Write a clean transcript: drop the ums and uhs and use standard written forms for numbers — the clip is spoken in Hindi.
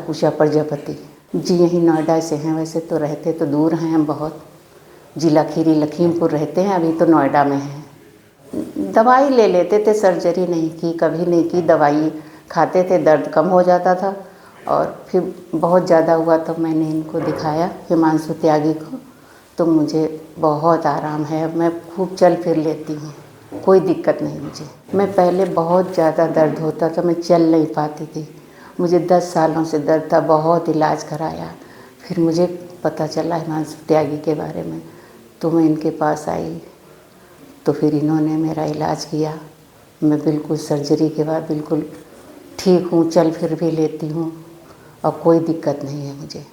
उषा प्रजापति जी। यहीं नोएडा से हैं, वैसे तो रहते तो दूर हैं हम बहुत, जिला खीरी लखीमपुर रहते हैं, अभी तो नोएडा में हैं। दवाई ले लेते थे, सर्जरी नहीं की, कभी नहीं की। दवाई खाते थे, दर्द कम हो जाता था, और फिर बहुत ज़्यादा हुआ तो मैंने इनको दिखाया, हिमांशु त्यागी को, तो मुझे बहुत आराम है। अब मैं खूब चल फिर लेती हूँ, कोई दिक्कत नहीं मुझे। मैं पहले बहुत ज़्यादा दर्द होता था, मैं चल नहीं पाती थी, मुझे 10 सालों से दर्द था, बहुत इलाज कराया। फिर मुझे पता चला हिमांशु त्यागी के बारे में, तो मैं इनके पास आई, तो फिर इन्होंने मेरा इलाज किया। मैं बिल्कुल सर्जरी के बाद बिल्कुल ठीक हूँ, चल फिर भी लेती हूँ, और कोई दिक्कत नहीं है मुझे।